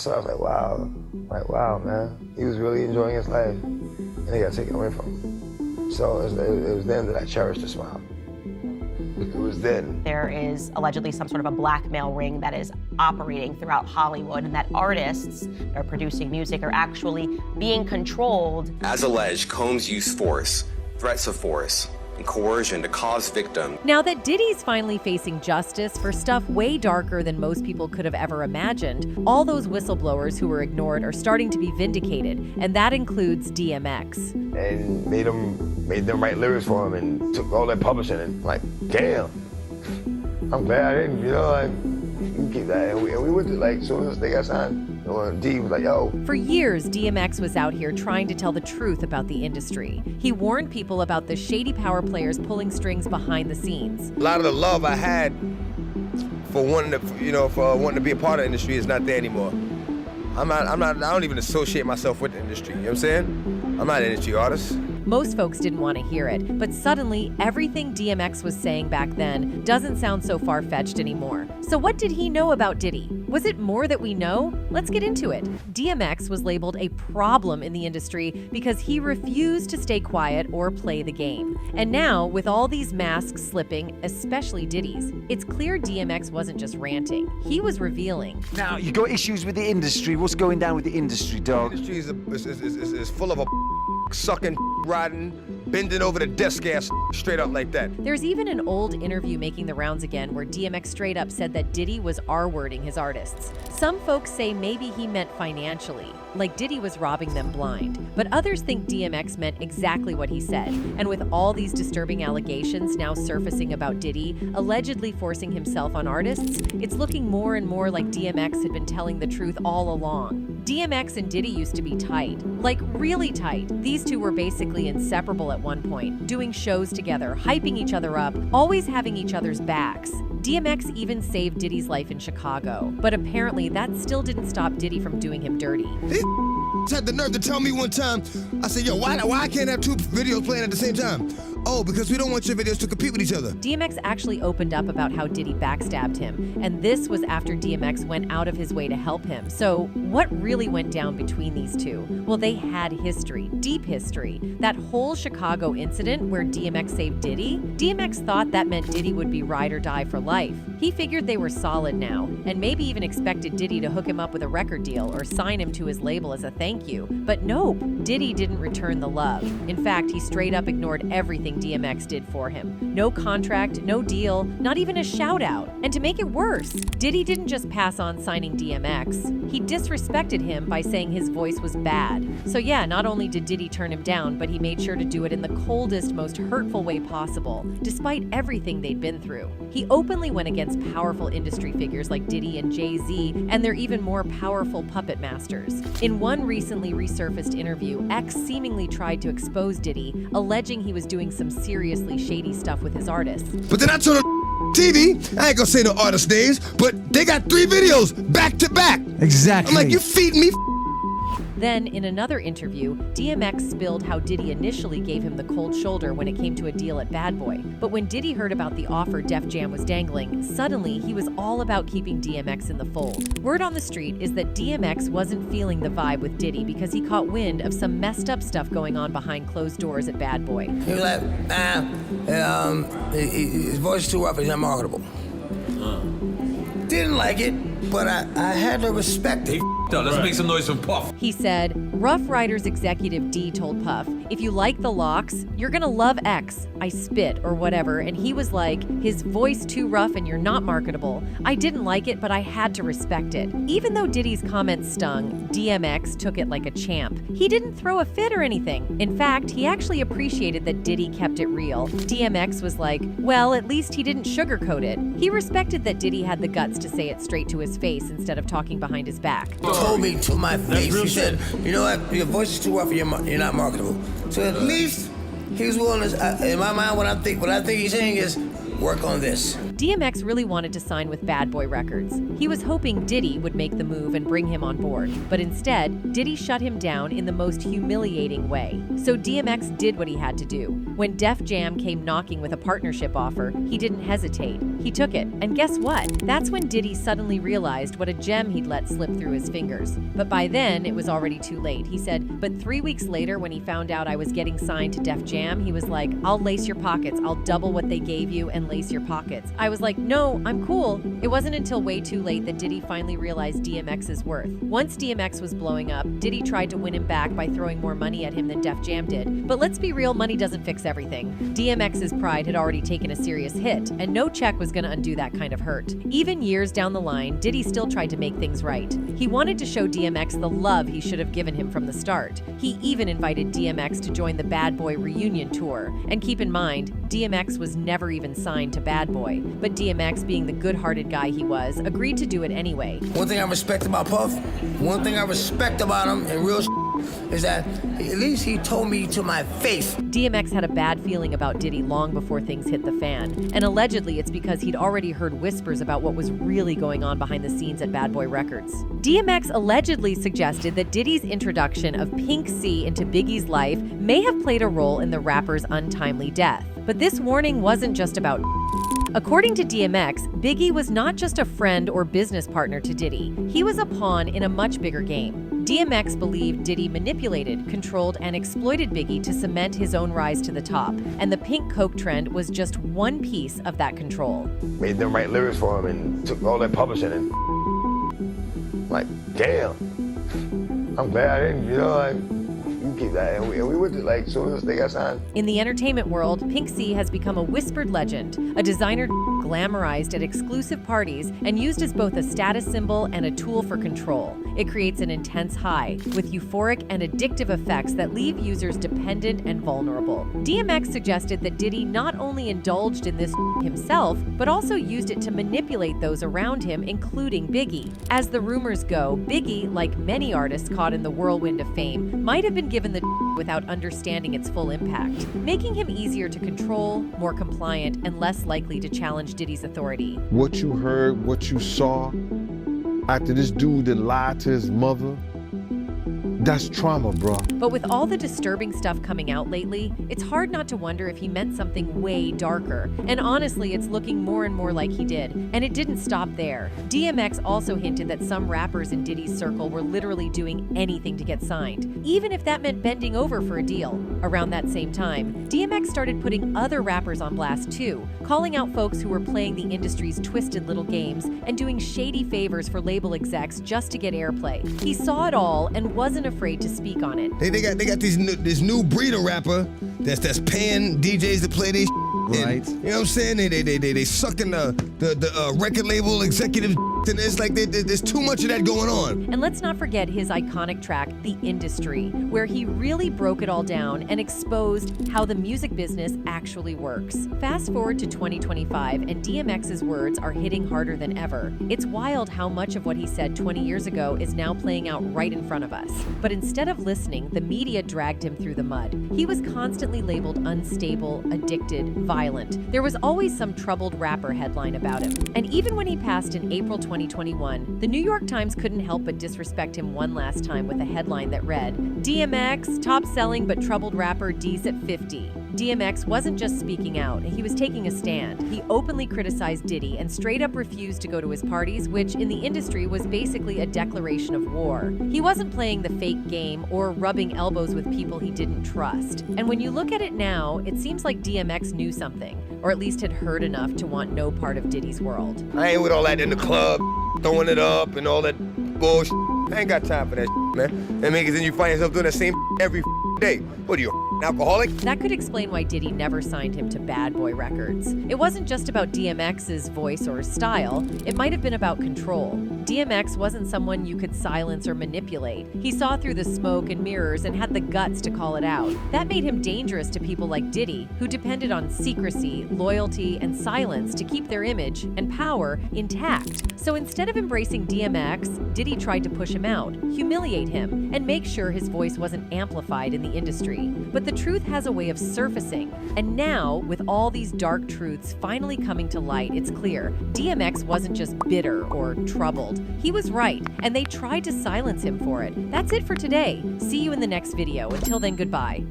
saw it, I was like, wow, man. He was really enjoying his life, and they got taken away from him. So it was then that I cherished the smile. It was then. There is allegedly some sort of a blackmail ring that is operating throughout Hollywood, and that artists that are producing music are actually being controlled. As alleged, Combs used force, threats of force, and coercion to cause victims. Now that Diddy's finally facing justice for stuff way darker than most people could have ever imagined, all those whistleblowers who were ignored are starting to be vindicated, and that includes DMX. And made them write lyrics for him and took all that publishing and like, damn. I'm glad I didn't, you know, like, you can keep that. And we went to, like, as soon as they got signed, D was like, yo. For years, DMX was out here trying to tell the truth about the industry. He warned people about the shady power players pulling strings behind the scenes. A lot of the love I had for wanting to be a part of the industry is not there anymore. I don't even associate myself with the industry, you know what I'm saying? I'm not an industry artist. Most folks didn't want to hear it, but suddenly everything DMX was saying back then doesn't sound so far-fetched anymore. So what did he know about Diddy? Was it more that we know? Let's get into it. DMX was labeled a problem in the industry because he refused to stay quiet or play the game. And now, with all these masks slipping, especially Diddy's, it's clear DMX wasn't just ranting. He was revealing. Now, you got issues with the industry. What's going down with the industry, dog? The industry is full of a sucking, riding, bending over the desk ass straight up like that. There's even an old interview making the rounds again where DMX straight up said that Diddy was R-wording his artists. Some folks say maybe he meant financially, like Diddy was robbing them blind. But others think DMX meant exactly what he said. And with all these disturbing allegations now surfacing about Diddy, allegedly forcing himself on artists, it's looking more and more like DMX had been telling the truth all along. DMX and Diddy used to be tight, like really tight. These two were basically inseparable at one point, doing shows together, hyping each other up, always having each other's backs. DMX even saved Diddy's life in Chicago, but apparently that still didn't stop Diddy from doing him dirty. These had the nerve to tell me one time, I said, yo, why I can't have two videos playing at the same time? Oh, because we don't want your videos to compete with each other. DMX actually opened up about how Diddy backstabbed him, and this was after DMX went out of his way to help him. So what really went down between these two? Well, they had history, deep history. That whole Chicago incident where DMX saved Diddy, DMX thought that meant Diddy would be ride or die for life. He figured they were solid now, and maybe even expected Diddy to hook him up with a record deal or sign him to his label as a thank you. But nope, Diddy didn't return the love. In fact, he straight up ignored everything DMX did for him. No contract, no deal, not even a shout out. And to make it worse, Diddy didn't just pass on signing DMX, he disrespected him by saying his voice was bad. So yeah, not only did Diddy turn him down, but he made sure to do it in the coldest, most hurtful way possible, despite everything they'd been through. He openly went against powerful industry figures like Diddy and Jay-Z and their even more powerful puppet masters. In one recently resurfaced interview, X seemingly tried to expose Diddy, alleging he was doing some seriously shady stuff with his artists. But then I turned on TV, I ain't gonna say no artist names, but they got 3 videos back to back. Exactly. I'm like, you feeding me? Then, in another interview, DMX spilled how Diddy initially gave him the cold shoulder when it came to a deal at Bad Boy. But when Diddy heard about the offer Def Jam was dangling, suddenly he was all about keeping DMX in the fold. Word on the street is that DMX wasn't feeling the vibe with Diddy because he caught wind of some messed up stuff going on behind closed doors at Bad Boy. He was like, his voice is too rough, he's not marketable. Didn't like it, but I had to respect it. Let's make some noise from Puff. He said, Rough Riders executive D told Puff, if you like the locks, you're gonna love X, I spit, or whatever, and he was like, his voice too rough and you're not marketable. I didn't like it, but I had to respect it. Even though Diddy's comments stung, DMX took it like a champ. He didn't throw a fit or anything. In fact, he actually appreciated that Diddy kept it real. DMX was like, well, at least he didn't sugarcoat it. He respected that Diddy had the guts to say it straight to his face instead of talking behind his back. Told me to my face, he said, you know what, your voice is too rough and you're not marketable. So at least he was willing to, in my mind, what I think he's saying is, work on this. DMX really wanted to sign with Bad Boy Records. He was hoping Diddy would make the move and bring him on board, but instead, Diddy shut him down in the most humiliating way. So DMX did what he had to do. When Def Jam came knocking with a partnership offer, he didn't hesitate. He took it, and guess what? That's when Diddy suddenly realized what a gem he'd let slip through his fingers. But by then, it was already too late. He said, but 3 weeks later, when he found out I was getting signed to Def Jam, he was like, I'll lace your pockets. I'll double what they gave you and lace your pockets. I was like, no, I'm cool. It wasn't until way too late that Diddy finally realized DMX's worth. Once DMX was blowing up, Diddy tried to win him back by throwing more money at him than Def Jam did. But let's be real, money doesn't fix everything. DMX's pride had already taken a serious hit, and no check was gonna undo that kind of hurt. Even years down the line, Diddy still tried to make things right. He wanted to show DMX the love he should have given him from the start. He even invited DMX to join the Bad Boy reunion tour. And keep in mind, DMX was never even signed to Bad Boy. But DMX, being the good-hearted guy he was, agreed to do it anyway. One thing I respect about Puff, one thing I respect about him in real is that at least he told me to my face. DMX had a bad feeling about Diddy long before things hit the fan. And allegedly, it's because he'd already heard whispers about what was really going on behind the scenes at Bad Boy Records. DMX allegedly suggested that Diddy's introduction of Pink C into Biggie's life may have played a role in the rapper's untimely death. But this warning wasn't just about According to DMX, Biggie was not just a friend or business partner to Diddy. He was a pawn in a much bigger game. DMX believed Diddy manipulated, controlled, and exploited Biggie to cement his own rise to the top. And the pink coke trend was just one piece of that control. Made them write lyrics for him and took all that publishing and like, damn. I'm glad I didn't, you keep that. And we went to like, soon as they got signed. In the entertainment world, Pink C has become a whispered legend, a designer glamorized at exclusive parties and used as both a status symbol and a tool for control. It creates an intense high with euphoric and addictive effects that leave users dependent and vulnerable. DMX suggested that Diddy not only indulged in this himself, but also used it to manipulate those around him, including Biggie. As the rumors go, Biggie, like many artists caught in the whirlwind of fame, might have been given the without understanding its full impact, making him easier to control, more compliant, and less likely to challenge Diddy's authority. What you heard, what you saw, after this dude that lied to his mother, that's trauma, bro. But with all the disturbing stuff coming out lately, it's hard not to wonder if he meant something way darker. And honestly, it's looking more and more like he did. And it didn't stop there. DMX also hinted that some rappers in Diddy's circle were literally doing anything to get signed, even if that meant bending over for a deal. Around that same time, DMX started putting other rappers on blast too, calling out folks who were playing the industry's twisted little games and doing shady favors for label execs just to get airplay. He saw it all and wasn't afraid to speak on it. They got this new breed of rapper that's paying DJs to play this. Right. You know what I'm saying? They sucking the record label executives, and it's like there's too much of that going on. And let's not forget his iconic track, The Industry, where he really broke it all down and exposed how the music business actually works. Fast forward to 2025, and DMX's words are hitting harder than ever. It's wild how much of what he said 20 years ago is now playing out right in front of us. But instead of listening, the media dragged him through the mud. He was constantly labeled unstable, addicted, violent. There was always some troubled rapper headline about him. And even when he passed in April 2021, the New York Times couldn't help but disrespect him one last time with a headline that read, DMX, top-selling but troubled rapper D's at 50. DMX wasn't just speaking out, he was taking a stand. He openly criticized Diddy and straight up refused to go to his parties, which in the industry was basically a declaration of war. He wasn't playing the fake game or rubbing elbows with people he didn't trust. And when you look at it now, it seems like DMX knew something, or at least had heard enough to want no part of Diddy's world. I ain't with all that in the club, throwing it up and all that bullshit. I ain't got time for that man. And because then you find yourself doing the same every day. What are you, an alcoholic? That could explain why Diddy never signed him to Bad Boy Records. It wasn't just about DMX's voice or style, it might have been about control. DMX wasn't someone you could silence or manipulate. He saw through the smoke and mirrors and had the guts to call it out. That made him dangerous to people like Diddy, who depended on secrecy, loyalty, and silence to keep their image and power intact. So instead of embracing DMX, Diddy tried to push him out, humiliate him, and make sure his voice wasn't amplified in the industry. But the truth has a way of surfacing. And now, with all these dark truths finally coming to light, it's clear DMX wasn't just bitter or troubled. He was right, and they tried to silence him for it. That's it for today. See you in the next video. Until then, goodbye.